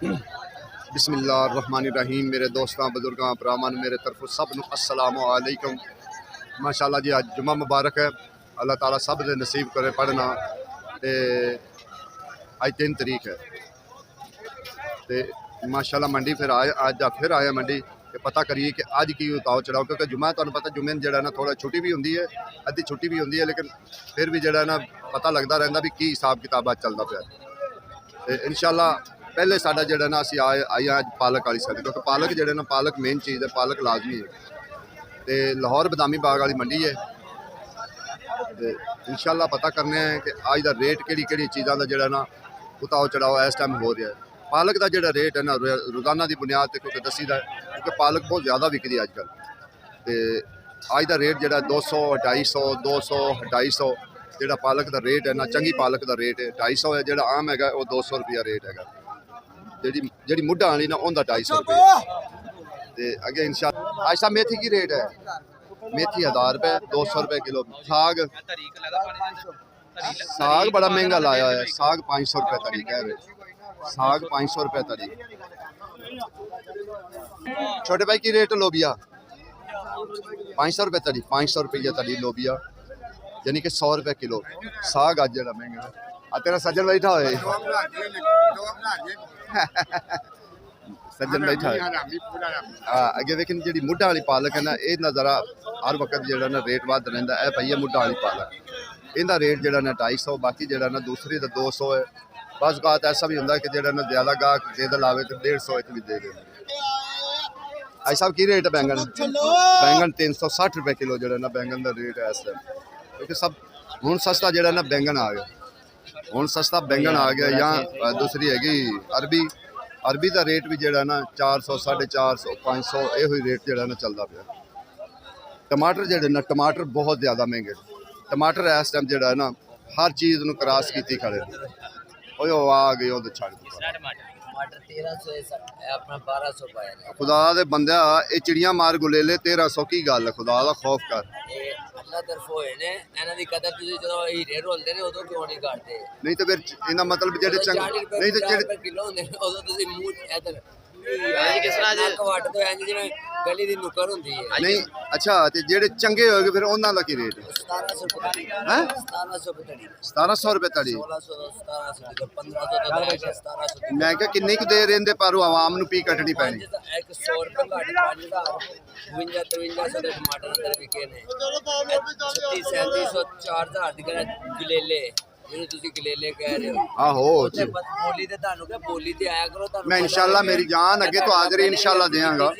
बिस्मिल्लाहिर्रहमानिर्रहीम। मेरे दोस्तों बुजुर्गों भरावां मेरे तरफों सब नूं अस्सलामु अलैकुम। माशाअल्लाह जी, अज जुम्मा मुबारक है। अल्लाह ताला सब दे नसीब करे पढ़ना। ते अज 3 तरीक है ते माशाअल्लाह मंडी फिर आए मंडी ते पता करिए कि अज की उताव चढ़ाओ, क्योंकि जुम्मा तुहानूं पता जुम्मे जो ना थोड़ा छुट्टी भी होंगी है, अद्धी छुट्टी भी होंगी है, लेकिन फिर भी जो ना पता लगता रहिंदा भी की हिसाब किताब चलता पाया। तो इंशाअल्लाह पहले साडा जो ना असीं आई अज पालक वाली साइड, क्योंकि पालक जो ना पालक मेन चीज़ है, पालक लाजमी है। तो लाहौर बदामी बाग वाली मंडी है। तो इंशाअल्लाह पता करने हैं कि अज का रेट कि चीज़ों का जो ना उताव चढ़ाव इस टाइम हो रहा है। पालक का जो रेट है ना रोज़ाना की बुनियाद पर क्योंकि दसी दा, क्योंकि पालक बहुत ज़्यादा विकदी अजकल। तो अज का रेट जो 200 250 200 250 जो पालक का रेट है ना, चंगी पालक का रेट है 250 है, जो आम है वो 200 रुपया रेट है। जी मुढ़ा वाली ना उनका 250 रुपये। तो अगे इंशाअल्लाह आज साहब मेथी की रेट है? मेथी 1000 रुपये 200 रुपये किलो। साग बड़ा महंगा लाया है, साग 500 रुपये तरी कह रहे, साग 500 रुपये तरी। छोटे भाई की रेट लोबिया 500 रुपये तरी, 500 रुपये तरी लोबिया, यानी कि 100 रुपये किलो। साग अज जरा महंगा है। तेरा सज्जन बैठा होए सज्जन बैठा है। अगे देखें जी मुढ़ा वाली पालक है ना, ये जरा हर वक्त जो ना रेट वध रहा है। भई मुढ़ा वाली पालक, इनका रेट जो ना 250, बाकी जो ना दूसरी तो 200 है। बस बात ऐसा भी होंगे कि जो ना ज्यादा गाहक दे लावे तो 150 भी दे दे। आई साहब की रेट है बैंगन? बैंगन 360 रुपये किलो जो ना बैंगन का रेट है इस टाइम, क्योंकि सब हूँ सस्ता जो ना बैंगन आ गया, हूँ सस्ता बैंगन आ गया। या दूसरी हैगी अरबी, अरबी का रेट भी जो ना 400 450 500 यो रेट जो ना चलता पाया। टमाटर जो ना टमाटर बहुत ज़्यादा महंगे, टमाटर इस टाइम जो ना हर चीज़ को क्रॉस की खड़े आ गए वो छड़ खुदा दे बंदे ये चिड़िया मार गुलेले 1300 की गल है, खुदा का खौफ कर। नहीं तो फिर इना मतलब जेडे चंगे नहीं तो जेडे नहीं अच्छा ते जेडे चंगे होगे फिर उन्हां दा की रेट है? 1700 रुपये तड़ी। मैं क्या किन्नी क दे रहिंदे पर आवाम नूं पी कटनी पैनी। मैं इंशाअल्लाह मेरी जान अगे तो हाजिर इंशाअल्लाह देंगा।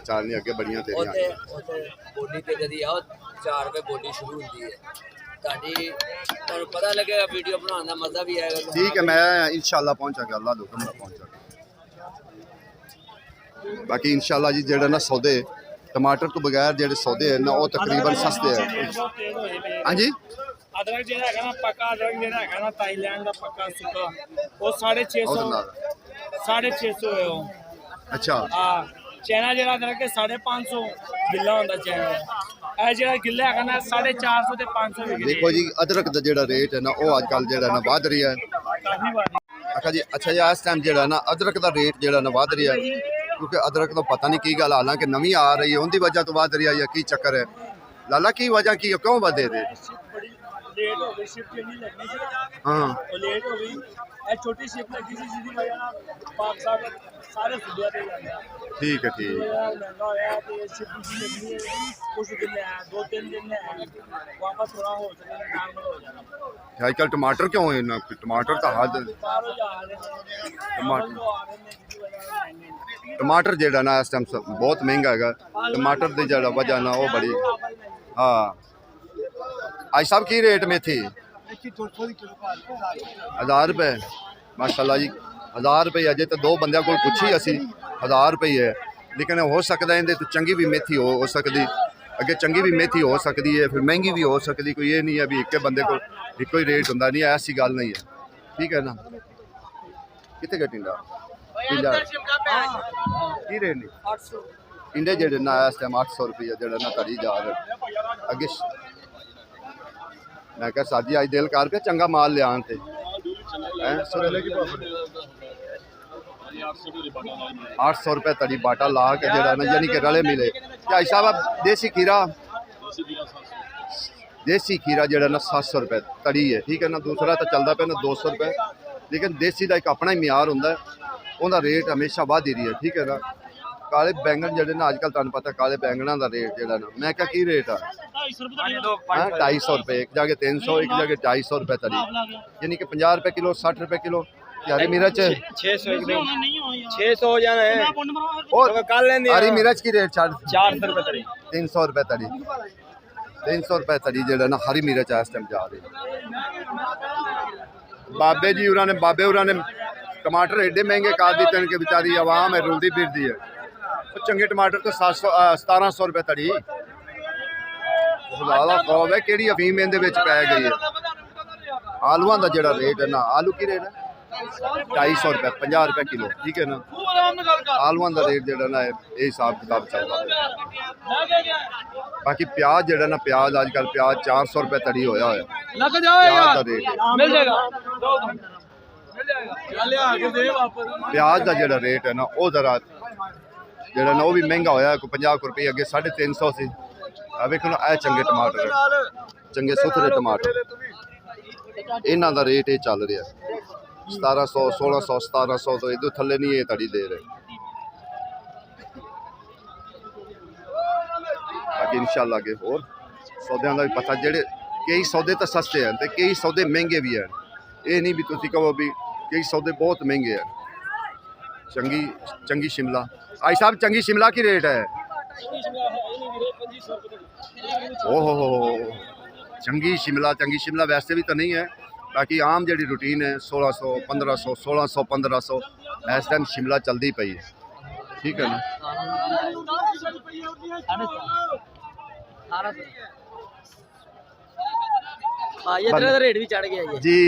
चाल नहीं अगे बड़ियां तेरियां बोली ते जदी आओ 4 रुपए बोली शुरू होती है ताकि तानु पता लगेगा, वीडियो बनाने का मजा भी आएगा। ठीक है, मैं इंशाअल्लाह पहुंचागा, अल्लाह दे हुक्म नाल पहुंचागा। बाकी इंशाअल्लाह जी जेड़ा ना सौदे टमाटर तो बगैर जेडे सौदे है ना वो तकरीबन सस्ते है। हाँ जी अदरक जो है ना पक्का, अदरक जो है ना थाईलैंड का पक्का सुखा वो 650 है वो। अच्छा हाँ, चाइना जो अदरक है 550 गिला होता चाइना, जो गिला है ना 450 से 500। देखो जी अदरक का जो रेट है ना वो अजकल जो ना वध रही है। अच्छा जी, अच्छा जी इस टाइम जो ना अदरक का रेट जो ना वध रहा है, क्योंकि अदरक तो पता नहीं की गल, हालांकि नवी आ रही है उनकी वजह तो वध रही है या की चक्कर है लाला, की वजह की क्यों वधे दे? हाँ छोटी शिप लगी सी जिसकी वजह ना पाकिस्तान सारे सूबे पे जाते हैं। ठीक है ठीक महंगा होया ते शिप की लगनी है कुछ दिन है 2-3 दिन है वापस थोड़ा हो सके नॉर्मल हो जाना। आजकल टमाटर क्यों है ना, टमाटर तो हद टमाटर जो ना इस टाइम बहुत महंगा है। टमाटर की जो वजह ना वो बड़ी। हाँ आज साहब की रेट मेथी 1000 रुपये माशाल्लाह जी, 1000 रुपये अजे तो 2 बंद को पूछी असी 1000 रुपये है, लेकिन हो सकता है तो चंगी भी मेथी हो सकती, अगे चंगी भी मेथी हो सकती है, फिर महंगी भी हो सकती। कोई ये नहीं है भी एक बंदे को एक ही रेट होंगे, नहीं ऐसी गल नहीं है। ठीक है ना, कितने का टिंडा टिंडा की रेट नहीं 800 टिंडे जो ना इस टाइम 800 रुपये जो ना तड़ी जा रहे। अगे मैं क्या साजी आज दिल कर पे चंगा माल लिया थे हैं? 800 रुपये तड़ी बाटा ला के जरा ना यानी कि रले मिले भाई साहब देसी खीरा जरा ना 700 रुपये तड़ी है ठीक है ना दूसरा तो चलता पे ना 200 रुपये लेकिन देसी का एक अपना ही म्यार होंगे उनका रेट हमेशा वध ही रही है ठीक है ना काले बैंगन जड़े ना अजकल तुहानू पता काले बैंगना का रेट जरा ना मैं क्या की रेट है 250 रुपये एक जगह 300 एक जगह 250 रुपये तड़ी यानी कि 50 रुपये किलो 60 रुपये किलो हरी मिर्च 600 जाना है और हरी मिर्च की रेट 400 रुपये तड़ी 300 रुपये तड़ी 300 रुपये तड़ी जरा ना हरी मिर्च इस टाइम जा रही बाबे जी उन्होंने टमाटर एडे महंगे कर दिते कि बेचारी आवाम है रुलती फिरती है चंगे टमाटर तो 1700 रुपये तड़ी ज़्यादा खौफ है कि अफीम इहदे विच पै गई है आलूआं दा जिहड़ा रेट है ना आलू की रेट है 250 रुपये 50 रुपये किलो ठीक है ना आलूआं दा रेट जिहड़ा ना ये हिसाब किताब चलता है बाकी प्याज जिहड़ा ना प्याज अजकल प्याज 400 रुपये तड़ी होया प्याज दा रेट प्याज का जिहड़ा रेट है ना वो जरा जिहड़ा ना वो भी महंगा होया कोई 50 रुपये अगे 350 सी वेखो ना चंगे टमाटर चंगे सुथरे टमाटर इन्हां दा रेट ये चल रहा 1700 1600 1700 तो इधर थले नहीं ये तड़ी दे रहे बाकी इंशाल्लाह के होर सौदे का भी पता जेडे कई सौदे तो सस्ते हैं तो कई सौदे महंगे भी हैं ये नहीं भी तुसी कहो भी कई सौदे बहुत महंगे हैं चंगी शिमला आई साहब चंगी शिमला की रेट है ओहो चंगी शिमला वैसे भी तो नहीं है बाकी आम जी रूटीन है 1600 1500 1600 1500 इस टाइम शिमला चलती पई है ठीक है ना रेट भी चढ़ गया जी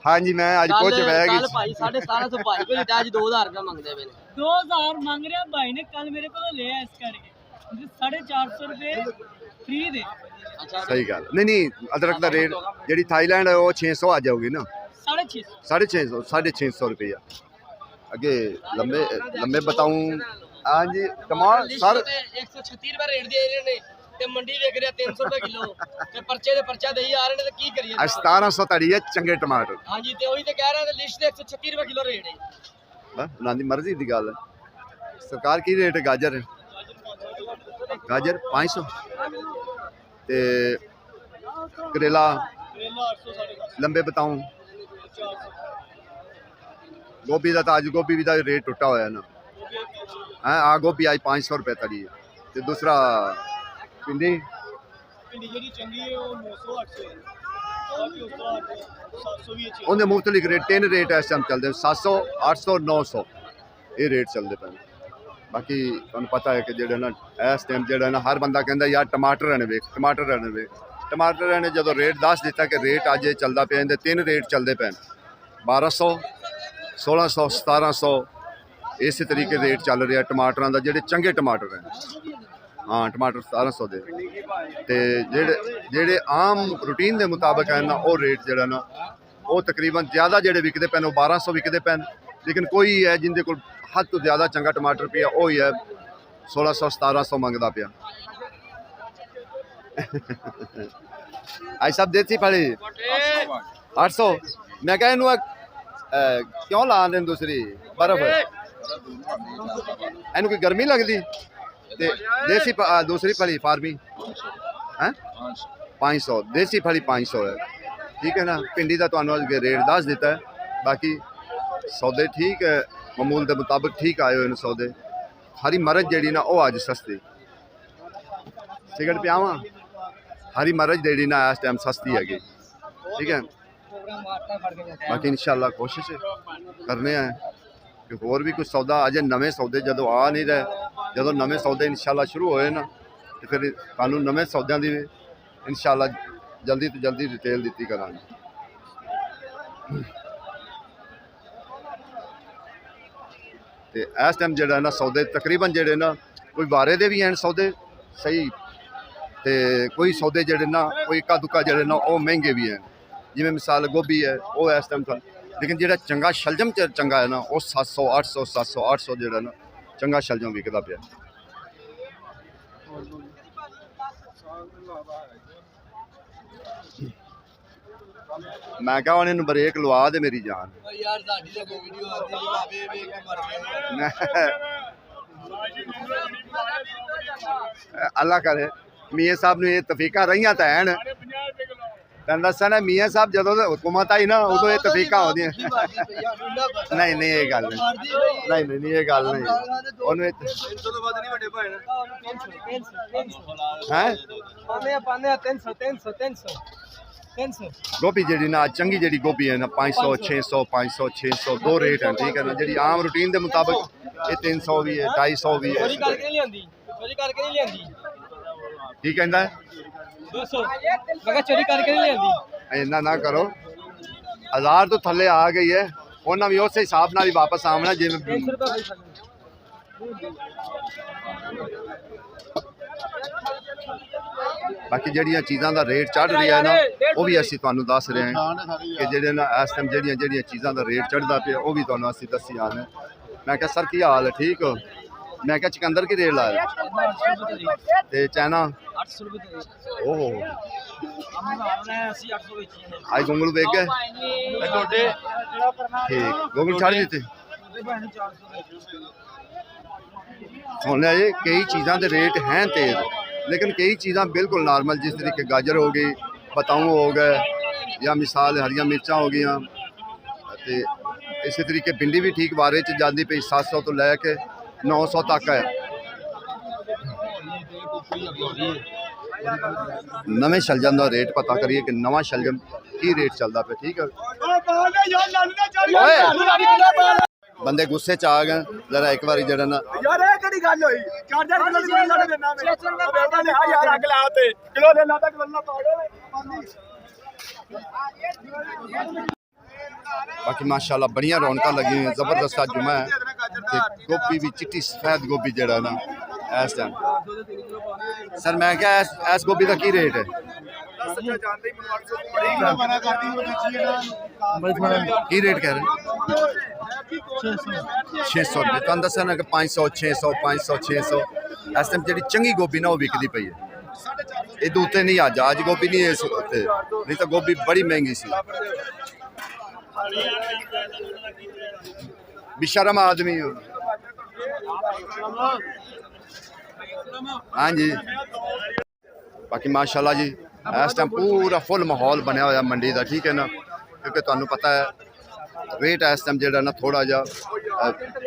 हाँ जी मैं आज कुछ भाई 1750 भाई को आज 2000 रुपया मांगते हैं 2000 मांग रहा भाई ने कल मेरे को ले आया इस करके 450 रुपए फ्री दे सही गल नहीं अदरक का रेट जी थाईलैंड है वो 600 आ जाओगी ना 650 650 रुपया अगे लंबे बताऊं हाँ जी टमाटर सर 136 रुपए रेट दे रहे ने ते मंडी देख रहा 300 रुपए किलो ते पर्चे दे पर्चा देई आ रहे ने ते की करिए 1700 तड़ी है चंगे टमाटर हां जी ते वही ते कह रहा है लिस्ट दे 136 रुपए किलो रेट है ना दी मर्जी दी गल है सरकार की रेट है गाजर 500 ते करेला लंबे बताऊं गोभी का आज गोभी भी रेट टुटा होया ना है आ गोभी आज 500 रुपये तड़ी है ते दूसरा पिंडी उन्हें मुख्तलिफ रेट 3 रेट इस टाइम चलते 700 800 900 ये रेट चलते पे बाकी तुहानू पता है कि जेड़ा ना इस टाइम जेड़ा ना हर बंदा कहता यार टमाटर रहने वे टमाटर ने जो रेट दस दिता कि रेट अज चलता पे 3 रेट चलते पे 1200 1600 1700 इस तरीके रेट चल रहा टमाटरों का जेडे चंगे टमाटर हैं हाँ टमाटर 1700 दे ते जेडे आम रूटीन के मुताबिक है ना वो रेट जरा ना वो तकरीबन ज़्यादा जेडे विकते पे 1200 विकते पे लेकिन कोई है जिंदे को हद तो ज़्यादा चंगा टमाटर पिया वो ही है 1600 1700 मंगता पिया आई सब देसी फली 800 मैं कह क्यों ला दें दूसरी बर्फ इनू कोई गर्मी लगती ते देसी दूसरी फली फार्मी है 500 देसी फली 500 है ठीक है ना भिंडी का तुहानू रेट दस दिता है बाकी सौदे ठीक है मामूल के मुताबिक ठीक आए हुए सौदे हरी मरच जी ना वो अज सस्ती सिगरेट पियावा हरी मरच जी ना इस टाइम सस्ती हैगी ठीक है बाकी इंशाल्लाह कोशिश करने हैं कि होर भी कुछ सौदा अजे नवे सौदे जो आ नहीं रहे जो नवे सौदे इंशाल्लाह शुरू होए ना तो फिर सानू नवे सौदों की इंशाल्लाह जल्दी तो जल्दी डिटेल दी करांगे तो इस टाइम जो ना सौदे तकरीबन जोड़े ना कोई बारे दे भी हैं सौदे सही तो कोई सौदे जोड़े ना कोई इक्का दुक्का जोड़े ना वो महंगे भी हैं ਜਿਵੇਂ ਮਿਸਾਲ ਗੋਭੀ ਹੈ ਉਹ ਇਸ ਟਾਈਮ ਤਾਂ, ਲੇਕਿਨ ਜਿਹੜਾ ਚੰਗਾ ਸ਼ਲਜਮ ਚੰਗਾ ਹੈ ਨਾ ਉਹ 700 800 700 800 ਜਿਹੜਾ ਨਾ ਚੰਗਾ ਸ਼ਲਜਮ ਵਿਕਦਾ ਪਿਆ। ਮੈਂ ਕਹਾਂ ਉਹਨੇ ਨੂੰ ਬ੍ਰੇਕ ਲਵਾ ਦੇ ਮੇਰੀ ਜਾਨ ਯਾਰ ਸਾਡੀ ਤਾਂ ਕੋਈ ਵੀਡੀਓ ਆਉਂਦੀ ਨਹੀਂ ਬਾਬੇ ਵੇਖ ਕੇ ਮਰ ਗਏ। ਅੱਲਾ ਕਰੇ ਮੀਆਂ ਸਾਹਿਬ ਨੂੰ ਇਹ ਤਫੀਕਾਂ ਰਹੀਆਂ ਤਾਂ ਹਨ। ਤੈਨੂੰ ਦੱਸਾਂ ਨਾ ਮੀਆਂ ਸਾਹਿਬ ਜਦੋਂ ਹੁਕੂਮਤ ਆਈ ਨਾ ਉਦੋਂ ਇਹ ਤਫੀਕਾਂ ਆਉਂਦੀਆਂ। ਨਹੀਂ ਨਹੀਂ ਇਹ ਗੱਲ ਨਹੀਂ, ਨਹੀਂ ਨਹੀਂ ਨਹੀਂ ਇਹ ਗੱਲ ਨਹੀਂ। ਉਹਨੂੰ 300 ਤੋਂ ਵੱਧ ਨਹੀਂ ਵੱਡੇ ਭਾਈ ਹੈ ਪਾਣੇ 300 ਗੋਭੀ ਜਿਹੜੀ ਨਾ ਚੰਗੀ ਜਿਹੜੀ ਗੋਭੀ ਹੈ ਨਾ 500 600 500 600 ਦੋ ਰੇਟ ਹੈ ਠੀਕ ਹੈ ਨਾ। ਜਿਹੜੀ ਆਮ ਰੂਟੀਨ ਦੇ ਮੁਤਾਬਕ ਇਹ 300 ਵੀ ਹੈ 250 ਵੀ ਹੈ। ਚੋਰੀ ਕਰਕੇ ਨਹੀਂ ਲਿਆਂਦੀ, ਚੋਰੀ ਕਰਕੇ ਨਹੀਂ ਲਿਆਂਦੀ। ਕੀ ਕਹਿੰਦਾ ਹੈ 200 ਮੈਂ ਕਿਹਾ ਚੋਰੀ ਕਰਕੇ ਨਹੀਂ ਲਿਆਂਦੀ। ਇੰਨਾ ਨਾ ਕਰੋ, 1000 ਤੋਂ ਥੱਲੇ ਆ ਗਈ ਹੈ ਉਹਨਾਂ ਵੀ ਉਸੇ ਹਿਸਾਬ ਨਾਲ ਹੀ ਵਾਪਸ ਆਉਣਾ ਜਿਵੇਂ 300 ਰੁਪਏ ਬਾਕੀ ਜਿਹੜੀਆਂ ਚੀਜ਼ਾਂ ਦਾ ਰੇਟ ਚੜ੍ਹ ਰਿਹਾ ਨਾ ਉਹ ਵੀ ਅਸੀਂ ਤੁਹਾਨੂੰ ਦੱਸ ਰਹੇ ਹਾਂ ਕਿ ਜਿਹੜੇ ਨਾ ਇਸ ਟਾਈਮ ਜਿਹੜੀਆਂ ਚੀਜ਼ਾਂ ਦਾ ਰੇਟ ਚੜ੍ਹਦਾ ਪਿਆ ਉਹ ਵੀ ਤੁਹਾਨੂੰ ਅਸੀਂ ਦੱਸੀ ਆ ਰਹੇ। ਮੈਂ ਕਿਹਾ ਸਰ ਕੀ ਹਾਲ ਹੈ ਠੀਕ ਹੋ? ਮੈਂ ਕਿਹਾ ਚਿਕੰਦਰ ਕੀ ਰੇਟ ਲਾਇਆ ਤੇ ਚਾਈਨਾ 800 ਰੁਪਏ ਓਹੋ ਅਸੀਂ 800 ਵੇਚੀ ਜਾਂਦੇ। ਅੱਜ ਗੋਂਗਲੂ ਵੇਚ ਗਏ ਤੁਹਾਡੇ ਠੀਕ ਗੋਂਗਲੂ ਛੱਡ ਦਿੱਤੇ ਹੁਣ ਇਹ ਕਈ ਚੀਜ਼ਾਂ ਦੇ ਰੇਟ हैं तेज लेकिन कई चीज़ां बिल्कुल नॉर्मल जिस तरीके गाजर हो गई बताऊँ हो गए या मिसाल हरियाँ मिर्चां हो गई ते इसी तरीके भिंडी भी ठीक बारे च जाती पई 700 तो लैके 900 तक है। नवे शलजम का रेट पता करिए कि नवा शलजम की रेट चलता पे ठीक है। बंदे गुस्से च आ गए जरा एक बार जरा ना यार ਇਹ ਕਿਹੜੀ ਗੱਲ ਹੋਈ 4-4 ਕਿਲੋ ਦੀ ਗੱਲ ਦੇਣਾ ਮੈਂ ਬੇਟਾ ਨੇ ਯਾਰ ਅੱਗ ਲਾ ਤੇ ਕਿਲੋ ਦੇਣਾ ਤਾਂ ਕਿਲੋ ਪਾੜੇ बाकी माशाल्लाह बढ़िया रौनक लगी हुई जबरदस्त आज जुमा है ते गोभी भी चिट्टी सफेद गोभी जड़ा ना इस टाइम सर मैं क्या इस गोभी का की रेट है की रेट कह रहे 600 रुपये तुम दसा ना कि 500 600 500 600 इस टाइम जी चंगी गोभी ना वो विकती पई है ये उत्ते नहीं अज गोभी नहीं इस उत्ते नहीं तो गोभी बड़ी महंगी सी बेशर्म आदमी हो। हाँ जी बाकी माशाल्लाह जी इस टाइम पूरा फुल माहौल बनया हुआ मंडी का ठीक है ना क्योंकि तुहानू पता है रेट इस टाइम जो ना थोड़ा जा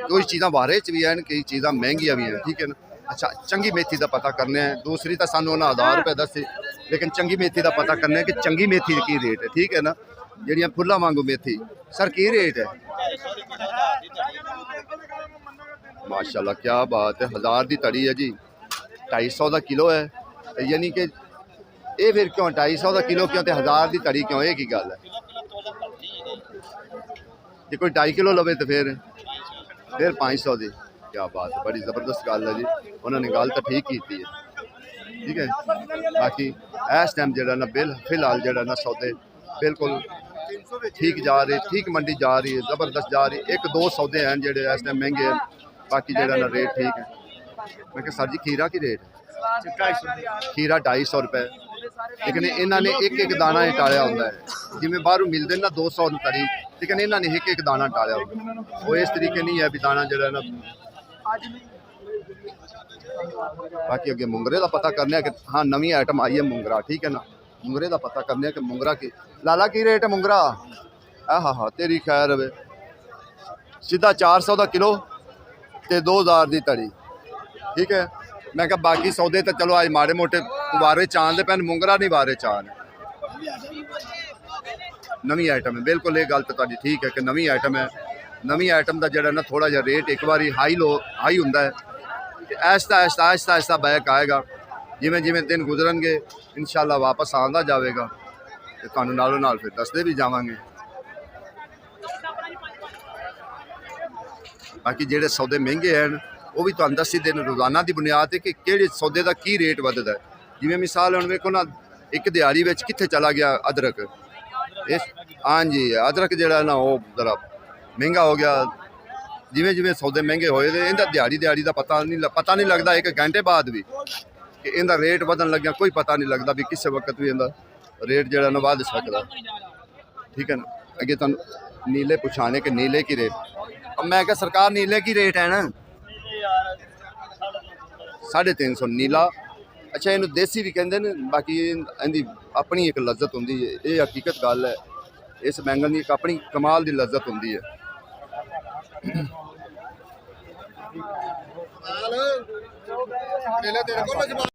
कोई चीज़ां बारे च भी हैं कई चीज़ां महंगियां भी हैं ठीक है ना। अच्छा चंगी मेथी का पता करने हैं दूसरी तो सानू उन्हें 1000 रुपये दसे लेकिन चंगी मेथी का पता करने कि चंगी मेथी की रेट है ठीक है ना। ਜਿਹੜੀਆਂ ਫੁੱਲਾਂ ਵਾਂਗੂ ਮੇਥੀ सर की रेट है माशाल्लाह क्या बात है 1000 की तड़ी है जी 250 का किलो है यानी कि ये फिर क्यों 250 का किलो क्यों 1000 की तड़ी क्यों ये की गल है जे कोई 2.5 किलो लवे तो फिर 500 की क्या बात है बड़ी ज़बरदस्त गल है जी उन्होंने गल तो ठीक की है ठीक है। बाकी इस टाइम जो ना फिलहाल जो ना सौदे बिल्कुल ठीक जा रही ठीक मंडी जा रही है ज़बरदस्त जा रही 1-2 सौदे हैं जो इस टाइम महंगे हैं बाकी जो ना रेट ठीक है। मैं क्या सर जी खीरा की रेट खीरा 250 रुपये लेकिन इन्होंने एक दाना ही टालिया होंगे जिमें बाहरों मिलते ना 200 तड़ी लेकिन इन्होंने एक दाना टालिया होगा वो इस तरीके नहीं है भी दाना जो ना। बाकी अगे मुंगरे का पता करने कि हाँ नवी आइटम आई है मुंगरा ठीक है ना मुंगरे का पता करने कि मुंगरा की लाला की रेट है मुंगरा हाँ हाँ तेरी खैर वे सीधा 400 का किलो ते 2000 की तड़ी ठीक है। मैं क्या बाकी सौदे तो चलो आज माड़े मोटे वारे चांद दे पैन मुंगरा नहीं वारे चांद नवी आइटम है बिल्कुल ये गल तो तुहाडी ठीक है कि नवी आइटम है नवी आइटम का जोड़ा ना थोड़ा जहा रेट एक बार हाई होंगे ऐसा ऐसा आहिस्ता आहिस्ता बैक आएगा जिमें जिमें दिन गुजरनगे इंशाल्लाह वापस आंदा जाएगा तो तुहानू नालों नाल फिर दसदे भी जावांगे। बाकी जेडे सौदे महंगे हैं वो भी तुहानू दसी दिन रोज़ाना की बुनियाद है कि किहड़े सौदे का की रेट वधदा है जिमें मिसाल हुण वेखो ना एक दिहाड़ी विच कित्थे चला गया अदरक ਇਸ ਹਾਂਜੀ ਅਦਰਕ ਜਿਹੜਾ ਨਾ ਉਹ ਜ਼ਰਾ ਮਹਿੰਗਾ ਹੋ ਗਿਆ। ਜਿਵੇਂ ਜਿਵੇਂ ਸੌਦੇ ਮਹਿੰਗੇ ਹੋਏ ਤੇ ਇਹਦਾ ਦਿਹਾੜੀ ਦਾ ਪਤਾ ਨਹੀਂ ਲੱਗਦਾ। ਇੱਕ ਘੰਟੇ ਬਾਅਦ ਵੀ ਕਿ ਇਹਦਾ ਰੇਟ ਵਧਣ ਲੱਗਿਆ ਕੋਈ ਪਤਾ ਨਹੀਂ ਲੱਗਦਾ ਵੀ ਕਿਸੇ ਵਕਤ ਵੀ ਇਹਦਾ ਰੇਟ ਜਿਹੜਾ ਨਾ ਵੱਧ ਸਕਦਾ। ਠੀਕ ਹੈ ਨਾ। ਅੱਗੇ ਤੁਹਾਨੂੰ ਨੀਲੇ ਪੁੱਛਾਣੇ ਕਿ ਨੀਲੇ ਕੀ रेट। अब मैं क्या सरकार नीले की रेट है ना 350 नीला। अच्छा ਇਹਨੂੰ ਦੇਸੀ ਵੀ ਕਹਿੰਦੇ ਨੇ। ਬਾਕੀ ਇਹਦੀ ਆਪਣੀ ਇੱਕ ਲਜ਼ਤ ਹੁੰਦੀ ਹੈ। ਇਹ ਹਕੀਕਤ ਗੱਲ ਹੈ। ਇਸ ਬੈਂਗਣ ਦੀ ਇੱਕ ਆਪਣੀ ਕਮਾਲ ਦੀ ਲਜ਼ਤ ਹੁੰਦੀ ਹੈ।